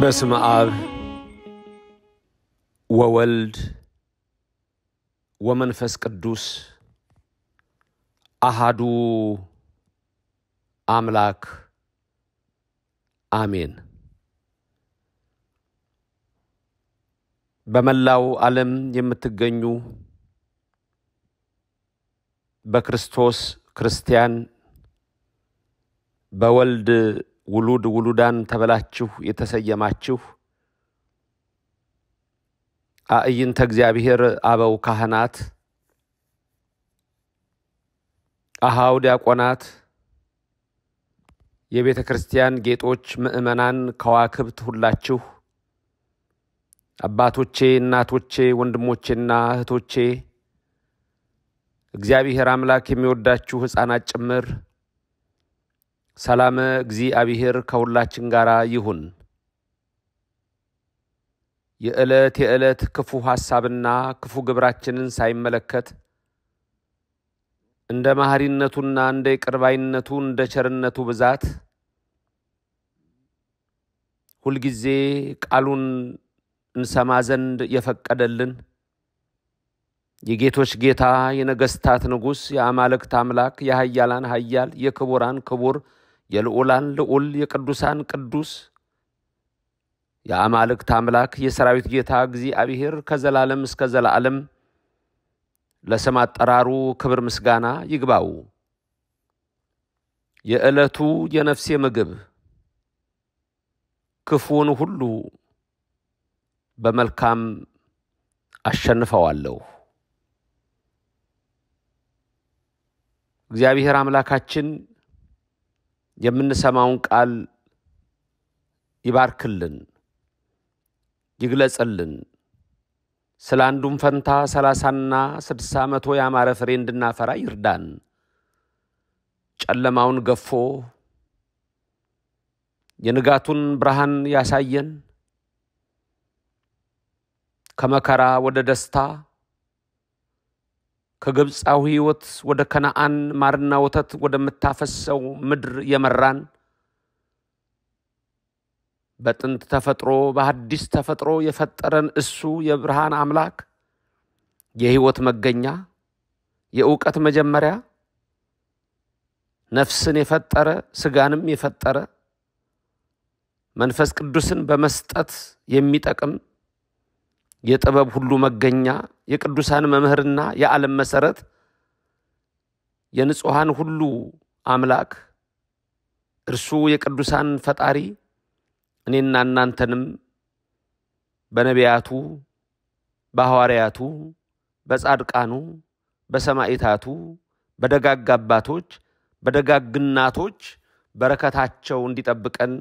በስመ አብ ወወልድ ወመንፈስ ቅዱስ አሐዱ አምላክ አሜን። በመላው ዓለም የምትገኙ በክርስቶስ ክርስቲያን በወልድ ውሉዳን ተበላችሁ የተሰየማችሁ አእይንተ እግዚአብሔር አበው ካህናት አሃው ዲያቆናት የቤተ ክርስቲያን ጌጦች ምእመናን ከዋክብት ሁላችሁ አባቶቼ እናቶቼ ወንድሞቼና እህቶቼ እግዚአብሔር አምላክ የሚወዳችሁ ሕፃናት ጭምር ሰላም እግዚአብሔር ከሁላችን ጋራ ይሁን። የዕለት ክፉ ሐሳብና ክፉ ግብራችንን ሳይመለከት እንደ መሐሪነቱና እንደ ይቅርባይነቱ እንደ ቸርነቱ ብዛት ሁልጊዜ ቃሉን እንሰማ ዘንድ የፈቀደልን የጌቶች ጌታ የነገስታት ንጉስ የአማልክት አምላክ የኃያላን ኃያል የክቡራን ክቡር የልዑላን ልዑል የቅዱሳን ቅዱስ የአማልክት አምላክ የሰራዊት ጌታ እግዚአብሔር ከዘላለም እስከ ዘላለም ለስም አጠራሩ ክብር ምስጋና ይግባው። የዕለቱ የነፍሴ ምግብ ክፉን ሁሉ በመልካም አሸንፈዋለሁ። እግዚአብሔር አምላካችን የምንሰማውን ቃል ይባርክልን ይግለጽልን። ስላንዱም ፈንታ 30ና 60 መቶ ያማረ ፍሬ እንድናፈራ ይርዳን። ጨለማውን ገፎ የንጋቱን ብርሃን ያሳየን። ከመከራ ወደ ደስታ ከግብጻዊ ሕይወት ወደ ከነዓን ማርና ወተት ወደምታፈሰው ምድር የመራን በጥንት ተፈጥሮ በሐዲስ ተፈጥሮ የፈጠረን እሱ የብርሃን አምላክ የሕይወት መገኛ የእውቀት መጀመሪያ ነፍስን የፈጠረ ስጋንም የፈጠረ መንፈስ ቅዱስን በመስጠት የሚጠቅም የጥበብ ሁሉ መገኛ የቅዱሳን መምህርና የዓለም መሰረት የንጹሃን ሁሉ አምላክ እርሱ የቅዱሳን ፈጣሪ እኔና እናንተንም በነቢያቱ በሐዋርያቱ በጻድቃኑ በሰማዕታቱ በደጋግ አባቶች በደጋግ እናቶች በረከታቸው እንዲጠብቀን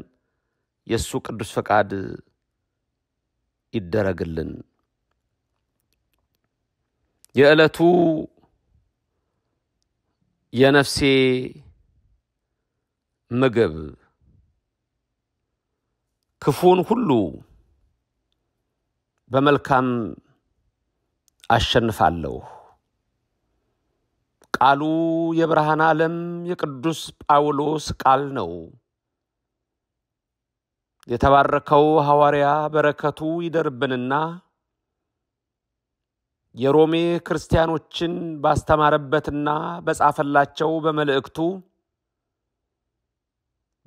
የሱ ቅዱስ ፈቃድ ይደረግልን። የዕለቱ የነፍሴ ምግብ ክፉን ሁሉ በመልካም አሸንፋለሁ። ቃሉ የብርሃን ዓለም የቅዱስ ጳውሎስ ቃል ነው። የተባረከው ሐዋርያ በረከቱ ይደርብንና የሮሜ ክርስቲያኖችን ባስተማረበትና በጻፈላቸው በመልእክቱ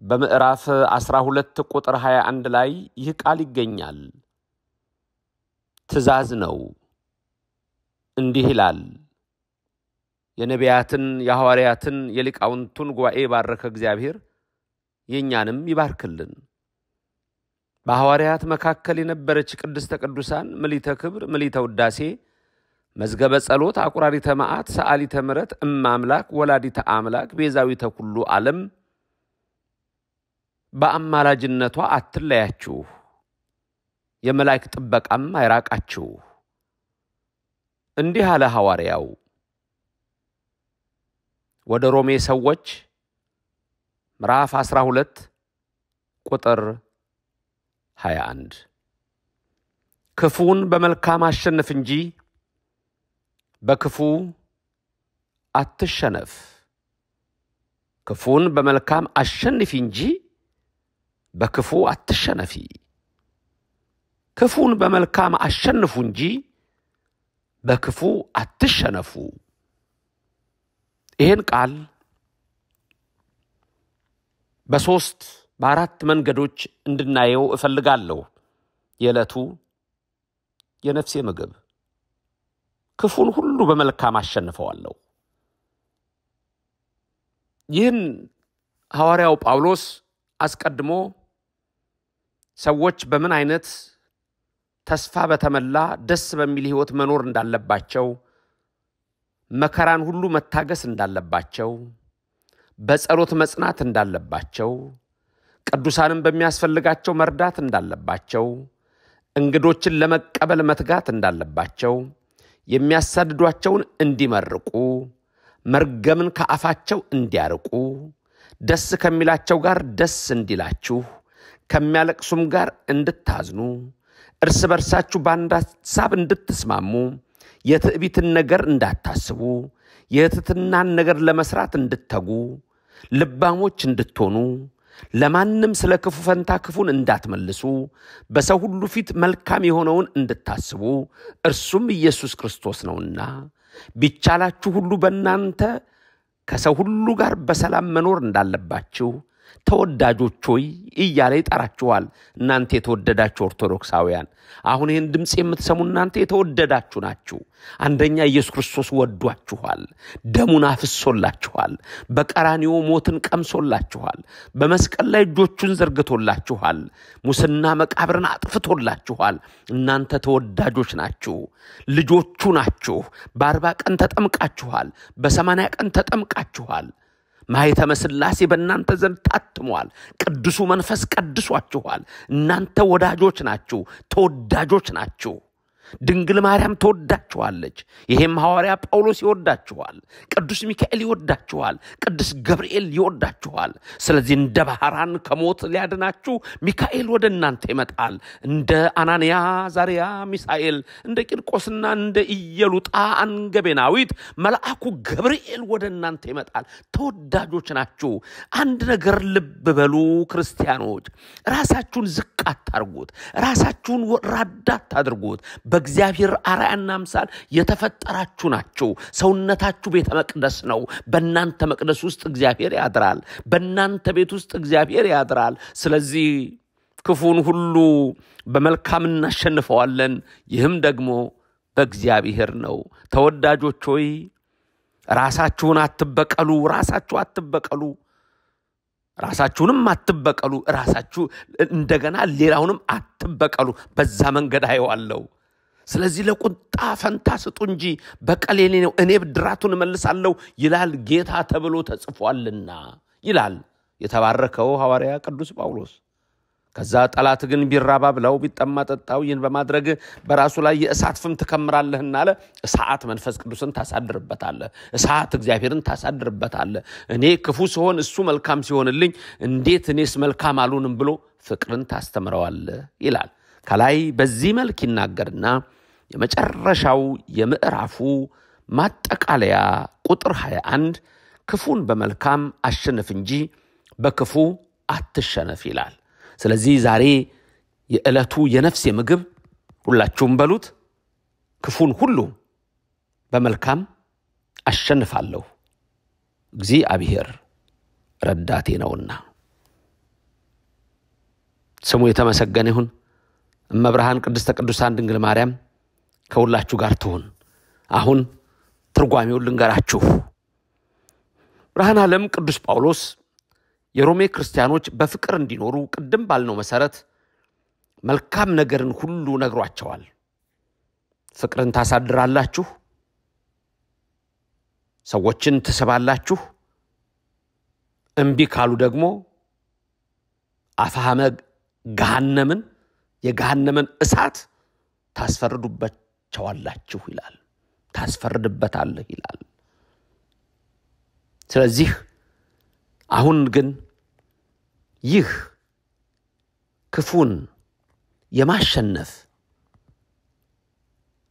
በምዕራፍ 12 ቁጥር 21 ላይ ይህ ቃል ይገኛል። ትእዛዝ ነው። እንዲህ ይላል። የነቢያትን የሐዋርያትን የሊቃውንቱን ጉባኤ ባረከ እግዚአብሔር የኛንም ይባርክልን። በሐዋርያት መካከል የነበረች ቅድስተ ቅዱሳን ምሊተ ክብር ምሊተ ውዳሴ መዝገበ ጸሎት አቁራሪተ መዓት ሰዓሊተ ምሕረት እማምላክ ወላዲተ አምላክ ቤዛዊተ ኩሉ ዓለም በአማላጅነቷ አትለያችሁ፣ የመላእክት ጥበቃም አይራቃችሁ። እንዲህ አለ ሐዋርያው ወደ ሮሜ ሰዎች ምዕራፍ 12 ቁጥር 21 ክፉን በመልካም አሸንፍ እንጂ በክፉ አትሸነፍ። ክፉን በመልካም አሸንፊ እንጂ በክፉ አትሸነፊ። ክፉን በመልካም አሸንፉ እንጂ በክፉ አትሸነፉ። ይሄን ቃል በሶስት በአራት መንገዶች እንድናየው እፈልጋለሁ። የዕለቱ የነፍሴ ምግብ ክፉን ሁሉ በመልካም አሸንፈዋለሁ። ይህን ሐዋርያው ጳውሎስ አስቀድሞ ሰዎች በምን አይነት ተስፋ በተመላ ደስ በሚል ሕይወት መኖር እንዳለባቸው፣ መከራን ሁሉ መታገስ እንዳለባቸው፣ በጸሎት መጽናት እንዳለባቸው፣ ቅዱሳንን በሚያስፈልጋቸው መርዳት እንዳለባቸው፣ እንግዶችን ለመቀበል መትጋት እንዳለባቸው፣ የሚያሳድዷቸውን እንዲመርቁ፣ መርገምን ከአፋቸው እንዲያርቁ፣ ደስ ከሚላቸው ጋር ደስ እንዲላችሁ፣ ከሚያለቅሱም ጋር እንድታዝኑ፣ እርስ በርሳችሁ በአንድ ሐሳብ እንድትስማሙ፣ የትዕቢትን ነገር እንዳታስቡ፣ የትሕትናን ነገር ለመስራት እንድትተጉ፣ ልባሞች እንድትሆኑ፣ ለማንም ስለ ክፉ ፈንታ ክፉን እንዳትመልሱ፣ በሰው ሁሉ ፊት መልካም የሆነውን እንድታስቡ፣ እርሱም ኢየሱስ ክርስቶስ ነውና፣ ቢቻላችሁ ሁሉ በእናንተ ከሰው ሁሉ ጋር በሰላም መኖር እንዳለባችሁ ተወዳጆች ሆይ እያለ ይጠራችኋል። እናንተ የተወደዳችሁ ኦርቶዶክሳውያን፣ አሁን ይህን ድምፅ የምትሰሙ እናንተ የተወደዳችሁ ናችሁ። አንደኛ ኢየሱስ ክርስቶስ ወዷችኋል፣ ደሙን አፍሶላችኋል፣ በቀራንዮ ሞትን ቀምሶላችኋል፣ በመስቀል ላይ እጆቹን ዘርግቶላችኋል፣ ሙስና መቃብርን አጥፍቶላችኋል። እናንተ ተወዳጆች ናችሁ፣ ልጆቹ ናችሁ። በ40 ቀን ተጠምቃችኋል፣ በ80 ቀን ተጠምቃችኋል። ማኅተመ ሥላሴ በእናንተ ዘንድ ታትሟል። ቅዱሱ መንፈስ ቀድሷችኋል። እናንተ ወዳጆች ናችሁ፣ ተወዳጆች ናችሁ። ድንግል ማርያም ተወዳችኋለች። ይሄም ሐዋርያ ጳውሎስ ይወዳችኋል። ቅዱስ ሚካኤል ይወዳችኋል። ቅዱስ ገብርኤል ይወዳችኋል። ስለዚህ እንደ ባህራን ከሞት ሊያድናችሁ ሚካኤል ወደ እናንተ ይመጣል። እንደ አናንያ ዛሪያ ሚሳኤል፣ እንደ ቂርቆስና እንደ ኢየሉጣ አንገቤናዊት መልአኩ ገብርኤል ወደ እናንተ ይመጣል። ተወዳጆች ናችሁ። አንድ ነገር ልብ በሉ ክርስቲያኖች፣ ራሳችሁን ዝቅ አታርጉት፣ ራሳችሁን ወራዳ አታድርጉት። በእግዚአብሔር አርአያና አምሳል የተፈጠራችሁ ናችሁ። ሰውነታችሁ ቤተ መቅደስ ነው። በእናንተ መቅደስ ውስጥ እግዚአብሔር ያድራል። በእናንተ ቤት ውስጥ እግዚአብሔር ያድራል። ስለዚህ ክፉን ሁሉ በመልካም እናሸንፈዋለን። ይህም ደግሞ በእግዚአብሔር ነው። ተወዳጆች ሆይ ራሳችሁን አትበቀሉ፣ ራሳችሁ አትበቀሉ፣ ራሳችሁንም አትበቀሉ፣ ራሳችሁ እንደገና ሌላውንም አትበቀሉ። በዛ መንገድ አየዋለሁ። ስለዚህ ለቁጣ ፈንታ ስጡ እንጂ በቀል የኔ ነው፣ እኔ ብድራቱን እመልሳለሁ ይላል ጌታ ተብሎ ተጽፏልና ይላል የተባረከው ሐዋርያ ቅዱስ ጳውሎስ። ከዛ ጠላት ግን ቢራባ ብለው ቢጠማ ጠጣው፣ ይህን በማድረግ በራሱ ላይ የእሳት ፍም ትከምራለህና አለ። እሳት መንፈስ ቅዱስን ታሳድርበታለህ፣ እሳት እግዚአብሔርን ታሳድርበታለህ። እኔ ክፉ ሲሆን እሱ መልካም ሲሆንልኝ እንዴት እኔስ መልካም አልሆንም ብሎ ፍቅርን ታስተምረዋለህ ይላል። ከላይ በዚህ መልክ ይናገርና የመጨረሻው የምዕራፉ ማጠቃለያ ቁጥር 21 ክፉን በመልካም አሸንፍ እንጂ በክፉ አትሸነፍ ይላል። ስለዚህ ዛሬ የዕለቱ የነፍሴ ምግብ ሁላችሁም በሉት፣ ክፉን ሁሉ በመልካም አሸንፋለሁ፣ እግዚአብሔር ረዳቴ ነውና። ስሙ የተመሰገነ ይሁን። እመብርሃን ቅድስተ ቅዱሳን ድንግል ማርያም ከሁላችሁ ጋር ትሁን። አሁን ትርጓሜውን ልንገራችሁ። ብርሃነ ዓለም ቅዱስ ጳውሎስ የሮሜ ክርስቲያኖች በፍቅር እንዲኖሩ ቅድም ባልነው መሰረት መልካም ነገርን ሁሉ ነግሯቸዋል። ፍቅርን ታሳድራላችሁ፣ ሰዎችን ትስባላችሁ፣ እምቢ ካሉ ደግሞ አፍሃመ ገሃነምን የገሃነምን እሳት ታስፈርዱባቸዋላችሁ ይላል። ታስፈርድበታለህ ይላል። ስለዚህ አሁን ግን ይህ ክፉን የማሸነፍ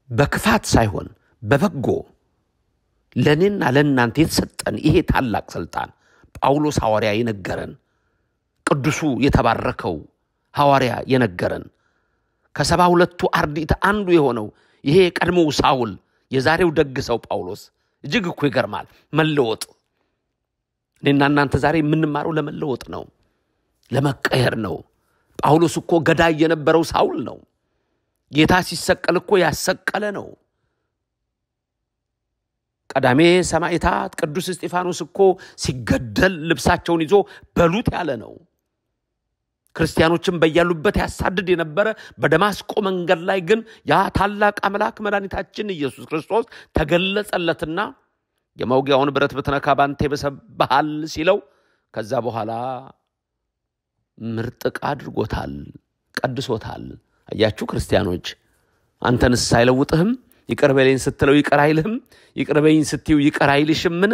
በክፋት ሳይሆን በበጎ ለኔና ለእናንተ የተሰጠን ይሄ ታላቅ ስልጣን ጳውሎስ ሐዋርያ የነገረን፣ ቅዱሱ የተባረከው ሐዋርያ የነገረን ከ72ቱ አርድእት አንዱ የሆነው ይሄ ቀድሞው ሳውል የዛሬው ደግ ሰው ጳውሎስ እጅግ እኮ ይገርማል። መለወጥ እኔና እናንተ ዛሬ የምንማረው ለመለወጥ ነው፣ ለመቀየር ነው። ጳውሎስ እኮ ገዳይ የነበረው ሳውል ነው። ጌታ ሲሰቀል እኮ ያሰቀለ ነው። ቀዳሜ ሰማዕታት ቅዱስ እስጢፋኖስ እኮ ሲገደል ልብሳቸውን ይዞ በሉት ያለ ነው። ክርስቲያኖችን በያሉበት ያሳድድ የነበረ በደማስቆ መንገድ ላይ ግን ያ ታላቅ አምላክ መድኃኒታችን ኢየሱስ ክርስቶስ ተገለጸለትና የመውጊያውን ብረት ብትነካ ባንተ ይበሰብሃል ሲለው ከዛ በኋላ ምርጥቅ አድርጎታል፣ ቀድሶታል። አያችሁ ክርስቲያኖች፣ አንተንስ አይለውጥህም? ይቅር በለኝ ስትለው ይቅር አይልህም? ይቅር በለኝ ስትዩ ይቅር አይልሽምን?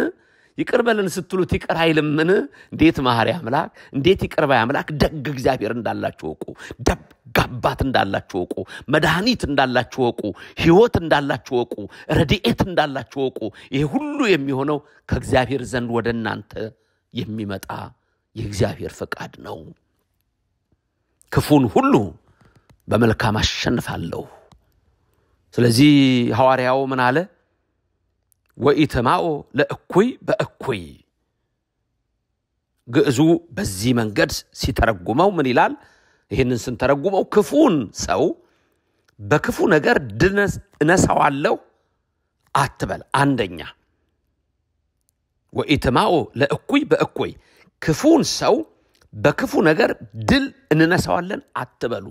ይቅር በለን ስትሉት ይቅር አይልምን? እንዴት መሐሪ አምላክ፣ እንዴት ይቅር ባይ አምላክ፣ ደግ እግዚአብሔር እንዳላችሁ ወቁ፣ ደግ አባት እንዳላችሁ ወቁ፣ መድኃኒት እንዳላችሁ ወቁ፣ ሕይወት እንዳላችሁ ወቁ፣ ረድኤት እንዳላችሁ ወቁ። ይሄ ሁሉ የሚሆነው ከእግዚአብሔር ዘንድ ወደ እናንተ የሚመጣ የእግዚአብሔር ፈቃድ ነው። ክፉን ሁሉ በመልካም አሸንፋለሁ። ስለዚህ ሐዋርያው ምን አለ? ወኢትማኦ ለእኩይ በእኩይ። ግዕዙ በዚህ መንገድ ሲተረጉመው ምን ይላል? ይህንን ስንተረጉመው ክፉን ሰው በክፉ ነገር ድል እነሳዋለሁ አትበል። አንደኛ ወኢትማኦ ለእኩይ በእኩይ፣ ክፉን ሰው በክፉ ነገር ድል እንነሳዋለን አትበሉ።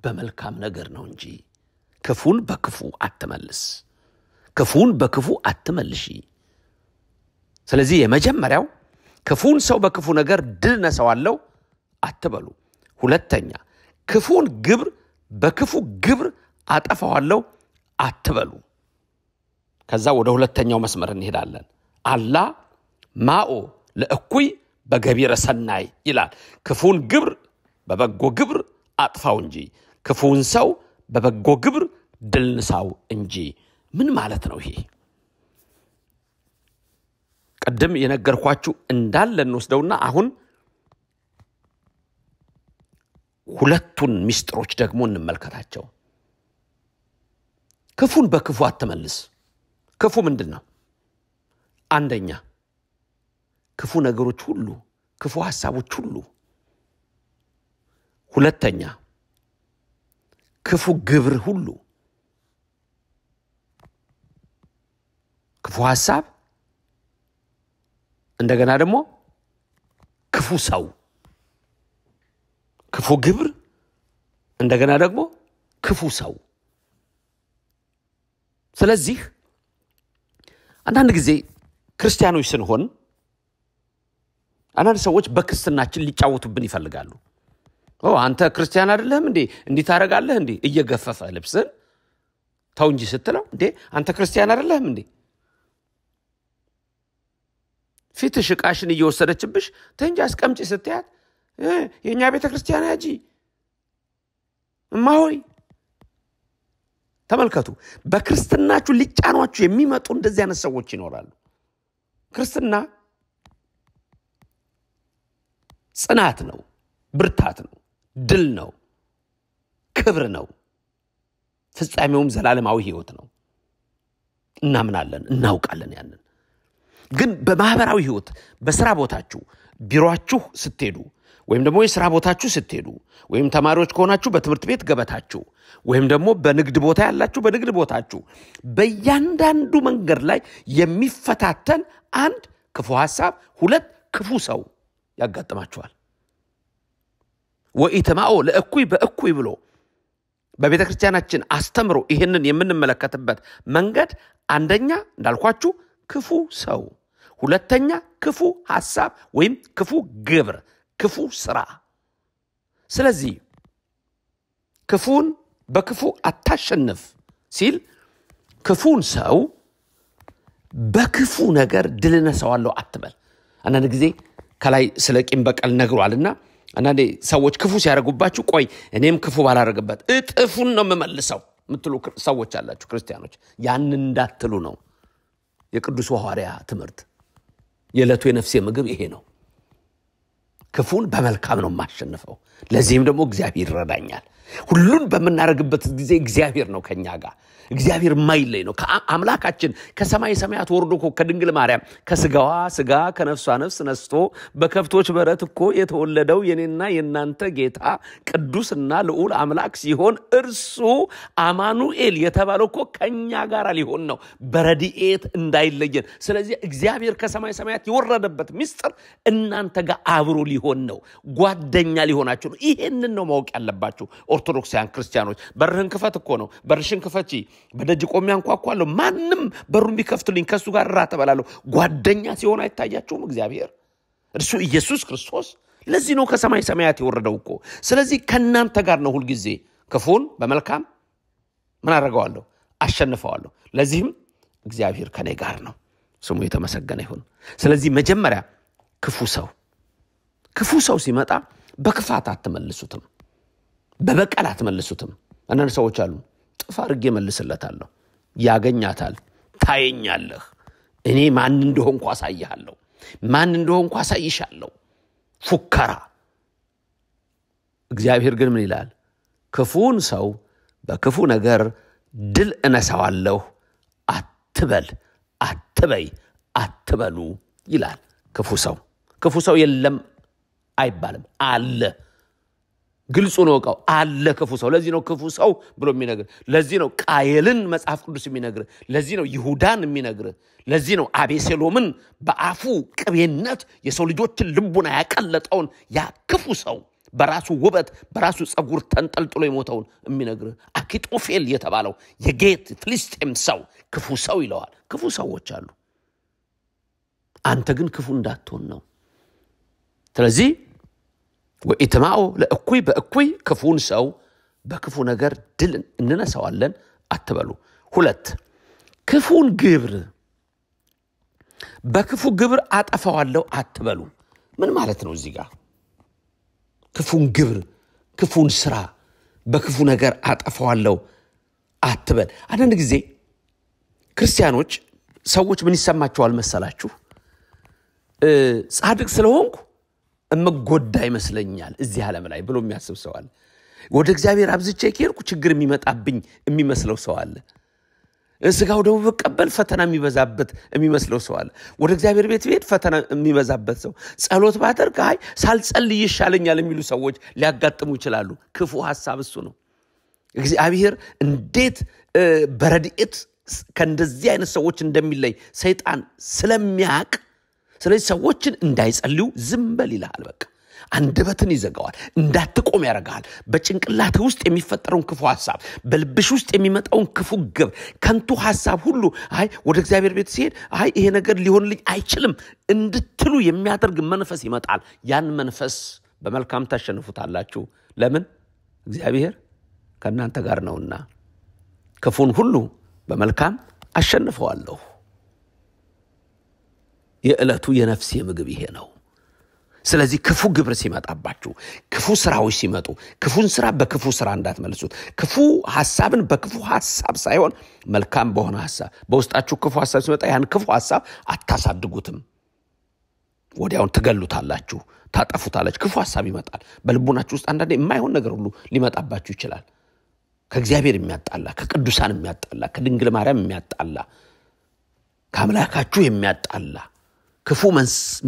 በመልካም ነገር ነው እንጂ ክፉን በክፉ አትመልስ፣ ክፉን በክፉ አትመልሺ። ስለዚህ የመጀመሪያው ክፉን ሰው በክፉ ነገር ድል ነሳዋለሁ አትበሉ። ሁለተኛ ክፉን ግብር በክፉ ግብር አጠፋዋለሁ አትበሉ። ከዛ ወደ ሁለተኛው መስመር እንሄዳለን። አላ ማኦ ለእኩይ በገቢረ ሰናይ ይላል። ክፉን ግብር በበጎ ግብር አጥፋው እንጂ ክፉን ሰው በበጎ ግብር ድል ንሳው እንጂ። ምን ማለት ነው ይሄ? ቀደም የነገርኳችሁ እንዳለ እንወስደውና አሁን ሁለቱን ሚስጥሮች ደግሞ እንመልከታቸው። ክፉን በክፉ አትመልስ። ክፉ ምንድነው? አንደኛ ክፉ ነገሮች ሁሉ፣ ክፉ ሐሳቦች ሁሉ። ሁለተኛ ክፉ ግብር ሁሉ። ክፉ ሐሳብ፣ እንደገና ደግሞ ክፉ ሰው፣ ክፉ ግብር፣ እንደገና ደግሞ ክፉ ሰው። ስለዚህ አንዳንድ ጊዜ ክርስቲያኖች ስንሆን አንዳንድ ሰዎች በክርስትናችን ሊጫወቱብን ይፈልጋሉ። አንተ ክርስቲያን አይደለህም እንዴ? እንዴት ታረጋለህ እንዴ? እየገፈፈ ልብስን ተው እንጂ ስትለው እንዴ አንተ ክርስቲያን አይደለህም እንዴ? ፊትሽ ዕቃሽን እየወሰደችብሽ ተንጂ አስቀምጪ ስትያት የኛ ቤተ ክርስቲያን ያጂ እማሆይ። ተመልከቱ፣ በክርስትናችሁ ሊጫኗችሁ የሚመጡ እንደዚህ አይነት ሰዎች ይኖራሉ። ክርስትና ጽናት ነው፣ ብርታት ነው፣ ድል ነው፣ ክብር ነው፣ ፍጻሜውም ዘላለማዊ ሕይወት ነው። እናምናለን፣ እናውቃለን ያንን። ግን በማህበራዊ ሕይወት በስራ ቦታችሁ፣ ቢሮአችሁ ስትሄዱ፣ ወይም ደግሞ የሥራ ቦታችሁ ስትሄዱ፣ ወይም ተማሪዎች ከሆናችሁ በትምህርት ቤት ገበታችሁ፣ ወይም ደግሞ በንግድ ቦታ ያላችሁ በንግድ ቦታችሁ፣ በእያንዳንዱ መንገድ ላይ የሚፈታተን አንድ ክፉ ሐሳብ፣ ሁለት ክፉ ሰው ያጋጥማችኋል። ወኢትማኦ ለእኩይ በእኩይ ብሎ በቤተ ክርስቲያናችን አስተምሮ ይሄንን የምንመለከትበት መንገድ አንደኛ እንዳልኳችሁ ክፉ ሰው፣ ሁለተኛ ክፉ ሐሳብ ወይም ክፉ ግብር፣ ክፉ ስራ። ስለዚህ ክፉን በክፉ አታሸንፍ ሲል ክፉን ሰው በክፉ ነገር ድል ነሳዋለሁ አትበል። አንዳንድ ጊዜ ከላይ ስለ ቂም በቀል ነግሯልና አንዳንዴ ሰዎች ክፉ ሲያደርጉባችሁ ቆይ እኔም ክፉ ባላረግበት እጥፉን ነው የምመልሰው ምትሉ ሰዎች አላችሁ ክርስቲያኖች። ያን እንዳትሉ ነው የቅዱስ ሐዋርያ ትምህርት። የዕለቱ የነፍሴ ምግብ ይሄ ነው። ክፉን በመልካም ነው ማሸነፈው ለዚህም ደግሞ እግዚአብሔር ይረዳኛል ሁሉን በመናረግበት ጊዜ እግዚአብሔር ነው ከኛ ጋር እግዚአብሔር ማይለይ ነው አምላካችን ከሰማይ ሰማያት ወርዶ ከድንግል ማርያም ከስጋዋ ስጋ ከነፍሷ ነፍስ ነስቶ በከፍቶች በረት እኮ የተወለደው የኔና የናንተ ጌታ ቅዱስና ልዑል አምላክ ሲሆን እርሱ አማኑኤል የተባለው እኮ ከኛ ጋር ሊሆን ነው በረድኤት እንዳይለየን ስለዚህ እግዚአብሔር ከሰማይ ሰማያት የወረደበት ምስጢር እናንተ ጋር አብሮ ሊሆን ነው ጓደኛ ሊሆናችሁ ነው ይሄንን ነው ማወቅ ያለባችሁ ኦርቶዶክሳውያን ክርስቲያኖች በርህን ክፈት እኮ ነው በርሽን ክፈቺ በደጅ ቆሜ አንኳኳለሁ ማንንም በሩን ቢከፍትልኝ ከሱ ጋር ራት ተበላለሁ ጓደኛ ሲሆን አይታያችሁም እግዚአብሔር እርሱ ኢየሱስ ክርስቶስ ለዚህ ነው ከሰማይ ሰማያት የወረደው እኮ ስለዚህ ከናንተ ጋር ነው ሁሉ ጊዜ ክፉን በመልካም ምን አደርገዋለሁ አሸንፈዋለሁ ለዚህም እግዚአብሔር ከኔ ጋር ነው ስሙ የተመሰገነ ይሁን ስለዚህ መጀመሪያ ክፉ ሰው ሲመጣ በክፋት አትመልሱትም በበቀል አትመልሱትም አንዳንድ ሰዎች አሉ ጥፋ አድርጌ መልስለታለሁ ያገኛታል ታየኛለህ እኔ ማን እንደሆንኩ አሳይሃለሁ ማን እንደሆንኩ አሳይሻለሁ ፉከራ እግዚአብሔር ግን ምን ይላል ክፉን ሰው በክፉ ነገር ድል እነሳዋለሁ አትበይ አትበሉ ይላል ክፉ ሰው የለም አይባልም አለ ግልጹ ነው ቃው አለ ክፉ ሰው ለዚህ ነው ክፉ ሰው ብሎ የሚነግር ለዚህ ነው ቃየልን መጽሐፍ ቅዱስ የሚነግር ለዚህ ነው ይሁዳን የሚነግር ለዚህ ነው አቤሴሎምን በአፉ ቅቤነት የሰው ልጆችን ልቡና ያቀለጠውን ያ ክፉ ሰው በራሱ ውበት በራሱ ጸጉር ተንጠልጥሎ የሞተውን የሚነግር አኪጦፌል የተባለው የጌት ፍልስጤም ሰው ክፉ ሰው ይለዋል ክፉ ሰዎች አሉ አንተ ግን ክፉ እንዳትሆን ነው ስለዚህ ወኢትማኦ ለእኩይ በእኩይ ክፉን ሰው በክፉ ነገር ድል እንነሳዋለን አትበሉ ሁለት ክፉን ግብር በክፉ ግብር አጠፋዋለሁ አትበሉ ምን ማለት ነው እዚህ ጋር ክፉን ግብር ክፉን ስራ በክፉ ነገር አጠፋዋለሁ አትበል አንድ ጊዜ ክርስቲያኖች ሰዎች ምን ይሰማቸዋል መሰላችሁ ጻድቅ ስለሆንኩ እመጎዳ ይመስለኛል እዚህ ዓለም ላይ ብሎ የሚያስብ ሰው አለ ወደ እግዚአብሔር አብዝቼ ከሄድኩ ችግር የሚመጣብኝ የሚመስለው ሰው አለ ስጋው ደግሞ በቀበል ፈተና የሚበዛበት የሚመስለው ሰው አለ ወደ እግዚአብሔር ቤት ቤት ፈተና የሚበዛበት ሰው ጸሎት ባደርግ ሳልጸልይ ይሻለኛል የሚሉ ሰዎች ሊያጋጥሙ ይችላሉ ክፉ ሐሳብ እሱ ነው እግዚአብሔር እንዴት በረድኤት ከእንደዚህ አይነት ሰዎች እንደሚለይ ሰይጣን ስለሚያውቅ ስለዚህ ሰዎችን እንዳይጸልዩ ዝም በል ይላል በቃ አንደበትን ይዘጋዋል እንዳትቆም ያረጋል በጭንቅላት ውስጥ የሚፈጠረውን ክፉ ሐሳብ በልብሽ ውስጥ የሚመጣውን ክፉ ግብ ከንቱ ሐሳብ ሁሉ ወደ እግዚአብሔር ቤት ሲሄድ ይሄ ነገር ሊሆንልኝ አይችልም እንድትሉ የሚያደርግ መንፈስ ይመጣል ያን መንፈስ በመልካም ታሸንፉታላችሁ ለምን እግዚአብሔር ከናንተ ጋር ነውና ክፉን ሁሉ በመልካም አሸንፈዋለሁ የዕለቱ የነፍስ የምግብ ይሄ ነው ስለዚህ ክፉ ግብር ሲመጣባችሁ ክፉ ስራዎች ሲመጡ ክፉን ስራ በክፉ ስራ እንዳትመልሱት ክፉ ሐሳብን በክፉ ሐሳብ ሳይሆን መልካም በሆነ ሐሳብ በውስጣችሁ ክፉ ሐሳብ ሲመጣ ያን ክፉ ሐሳብ አታሳድጉትም ወዲያውን ትገሉታላችሁ ታጠፉታላችሁ ክፉ ሐሳብ ይመጣል በልቦናችሁ ውስጥ አንዳንዴ የማይሆን ነገር ሁሉ ሊመጣባችሁ ይችላል ከእግዚአብሔር የሚያጣላ ከቅዱሳን የሚያጣላ ከድንግል ማርያም የሚያጣላ ከአምላካችሁ የሚያጣላ ክፉ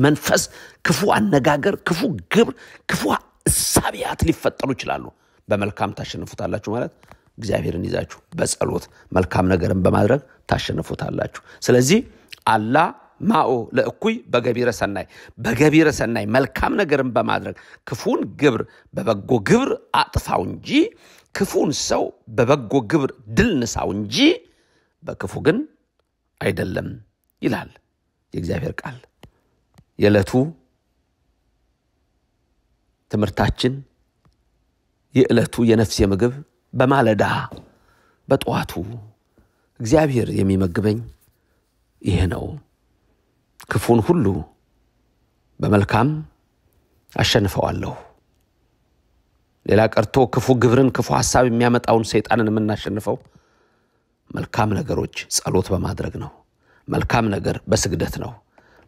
መንፈስ ክፉ አነጋገር ክፉ ግብር ክፉ እሳቢያት ሊፈጠሩ ይችላሉ በመልካም ታሸንፉታላችሁ ማለት እግዚአብሔርን ይዛችሁ በጸሎት መልካም ነገርን በማድረግ ታሸንፉታላችሁ ስለዚህ አላ ማኦ ለእኩይ በገቢረ ሰናይ መልካም ነገርን በማድረግ ክፉን ግብር በበጎ ግብር አጥፋው እንጂ ክፉን ሰው በበጎ ግብር ድል ንሳው እንጂ በክፉ ግን አይደለም ይላል የእግዚአብሔር ቃል የዕለቱ ትምህርታችን የዕለቱ የነፍስ የምግብ በማለዳ በጠዋቱ እግዚአብሔር የሚመግበኝ ይሄ ነው ክፉን ሁሉ በመልካም አሸንፈዋለሁ ሌላ ቀርቶ ክፉ ግብርን ክፉ ሐሳብ የሚያመጣውን ሰይጣንን የምናሸንፈው መልካም ነገሮች ጸሎት በማድረግ ነው መልካም ነገር በስግደት ነው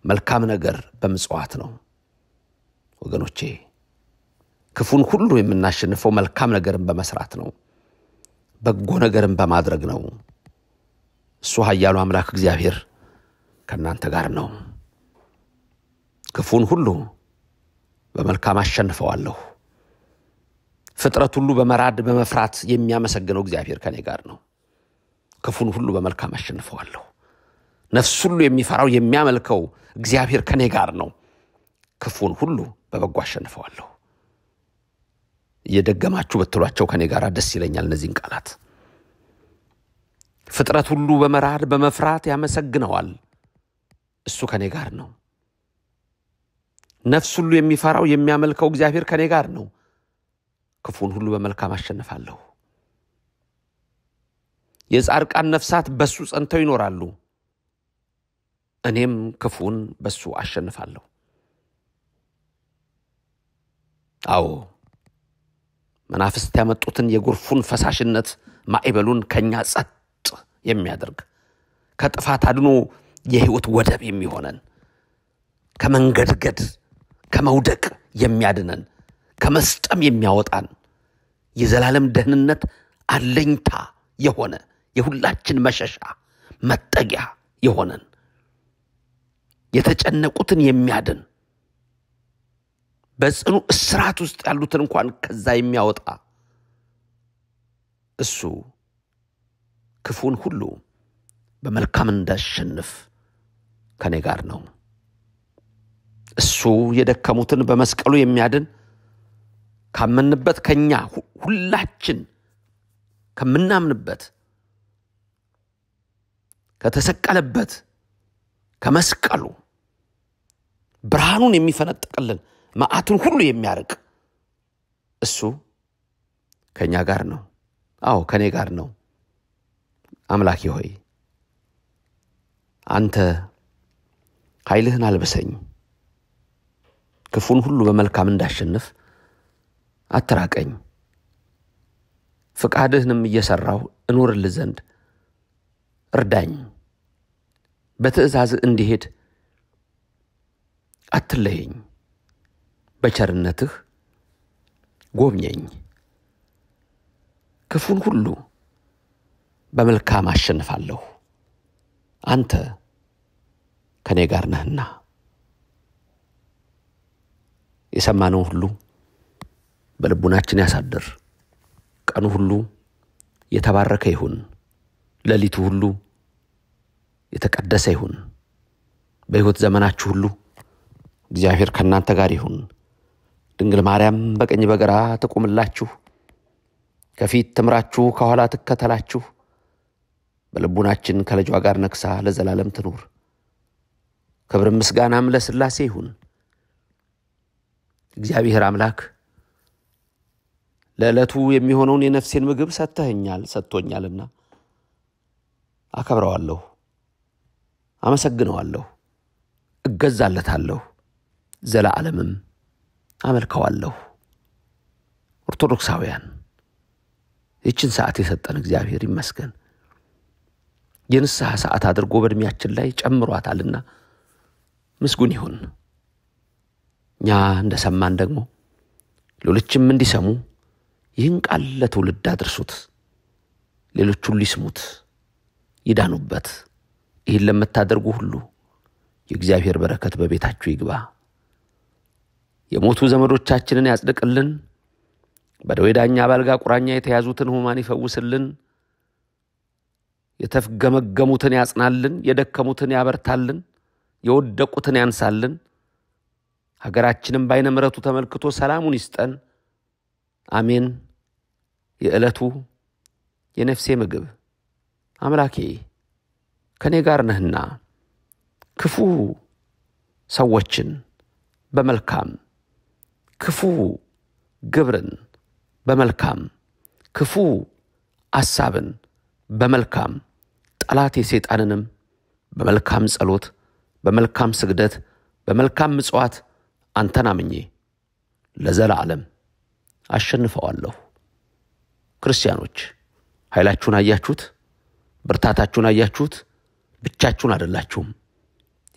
መልካም ነገር በመጽዋት ነው ወገኖቼ ክፉን ሁሉ የምናሸንፈው መልካም ነገርን በመስራት ነው በጎ ነገርን በማድረግ ነው እሱ ኃያሉ አምላክ እግዚአብሔር ከናንተ ጋር ነው ክፉን ሁሉ በመልካም አሸንፈዋለሁ ፍጥረት ሁሉ በመራድ በመፍራት የሚያመሰግነው እግዚአብሔር ከኔ ጋር ነው ክፉን ሁሉ በመልካም አሸንፈዋለሁ ነፍስ ሁሉ የሚፈራው የሚያመልከው እግዚአብሔር ከኔ ጋር ነው ክፉን ሁሉ በበጎ አሸንፈዋለሁ እየደገማችሁ በትሏቸው ከኔ ጋር ደስ ይለኛል እነዚህን ቃላት ፍጥረት ሁሉ በመራድ በመፍራት ያመሰግነዋል እሱ ከኔ ጋር ነው ነፍስ ሁሉ የሚፈራው የሚያመልከው እግዚአብሔር ከኔ ጋር ነው ክፉን ሁሉ በመልካም አሸንፋለሁ የጻድቃን ነፍሳት በሱ ጸንተው ይኖራሉ እኔም ክፉን በሱ አሸንፋለሁ አዎ መናፍስት ያመጡትን የጎርፉን ፈሳሽነት ማዕበሉን ከኛ ጸጥ የሚያደርግ ከጥፋት አድኖ የሕይወት ወደብ የሚሆነን ከመንገድገድ ከመውደቅ የሚያድነን ከመስጠም የሚያወጣን የዘላለም ደህንነት አለኝታ የሆነ የሁላችን መሸሻ መጠጊያ የሆነን የተጨነቁትን የሚያድን በጽኑ እስራት ውስጥ ያሉትን እንኳን ከዛ የሚያወጣ እሱ ክፉን ሁሉ በመልካም እንዳሸንፍ ከኔ ጋር ነው እሱ የደከሙትን በመስቀሉ የሚያድን ካመንበት ከኛ ሁላችን ከምናምንበት ከተሰቀለበት ከመስቀሉ ብርሃኑን የሚፈነጥቅልን መዓቱን ሁሉ የሚያርቅ እሱ ከኛ ጋር ነው አዎ ከኔ ጋር ነው አምላኬ ሆይ አንተ ኃይልህን አልብሰኝ ክፉን ሁሉ በመልካም እንዳሸንፍ አትራቀኝ ፍቃድህንም እየሰራው እኖርልህ ዘንድ እርዳኝ በትእዛዝ እንዲሄድ አትለየኝ በቸርነትህ ጎብኘኝ ክፉን ሁሉ በመልካም አሸንፋለሁ አንተ ከኔ ጋር ነህና የሰማነው ሁሉ በልቡናችን ያሳድር ቀኑ ሁሉ የተባረከ ይሁን ሌሊቱ ሁሉ የተቀደሰ ይሁን በሕይወት ዘመናችሁ ሁሉ እግዚአብሔር ከናንተ ጋር ይሁን ድንግል ማርያም በቀኝ በግራ ትቆምላችሁ ከፊት ትምራችሁ ከኋላ ትከተላችሁ በልቡናችን ከልጇ ጋር ነክሳ ለዘላለም ትኑር ክብር ምስጋናም ለሥላሴ ይሁን እግዚአብሔር አምላክ ለዕለቱ የሚሆነውን የነፍሴን ምግብ ሰጥቶኛልና አከብረዋለሁ አመሰግነዋለሁ እገዛለታለሁ ዘላለምም አመልከዋለሁ ኦርቶዶክሳውያን ይህችን ሰዓት የሰጠን እግዚአብሔር ይመስገን የንስሐ ሰዓት አድርጎ በእድሜያችን ላይ ጨምሯታልና ምስጉን ይሁን እኛ እንደሰማን ደግሞ ሌሎችም እንዲሰሙ ይህን ቃል ለትውልድ አድርሱት ሌሎች ሁሉ ይስሙት ይዳኑበት ይህን ለምታደርጉ ሁሉ የእግዚአብሔር በረከት በቤታችሁ ይግባ የሞቱ ዘመዶቻችንን ያጽድቅልን በደዌ ዳኛ ባልጋ ቁራኛ የተያዙትን ሕሙማን ይፈውስልን የተፍገመገሙትን ያጽናልን የደከሙትን ያበርታልን የወደቁትን ያንሳልን ሀገራችንን በዓይነ ምሕረቱ ተመልክቶ ሰላሙን ይስጠን አሜን የዕለቱ የነፍሴ ምግብ አምላኬ ከኔ ጋር ነህና ክፉ ሰዎችን በመልካም ክፉ ግብርን በመልካም ክፉ ሐሳብን በመልካም ጠላት የሰይጣንንም በመልካም ጸሎት በመልካም ስግደት በመልካም ምጽዋት አንተን አምኜ ለዘላለም አሸንፈዋለሁ ክርስቲያኖች ኃይላችሁን አያችሁት ብርታታችሁን አያችሁት ብቻችሁን አይደላችሁም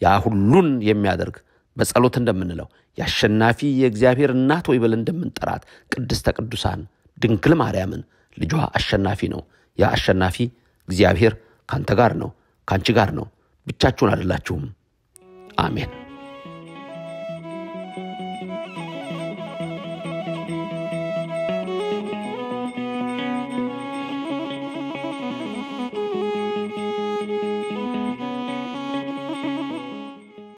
ያ ሁሉን የሚያደርግ በጸሎት እንደምንለው ያሸናፊ የእግዚአብሔር እናት ወይ ብለን እንደምንጠራት ቅድስተ ቅዱሳን ድንግል ማርያምን ልጇ አሸናፊ ነው። ያ አሸናፊ እግዚአብሔር ካንተ ጋር ነው፣ ካንቺ ጋር ነው። ብቻችሁን አይደላችሁም። አሜን።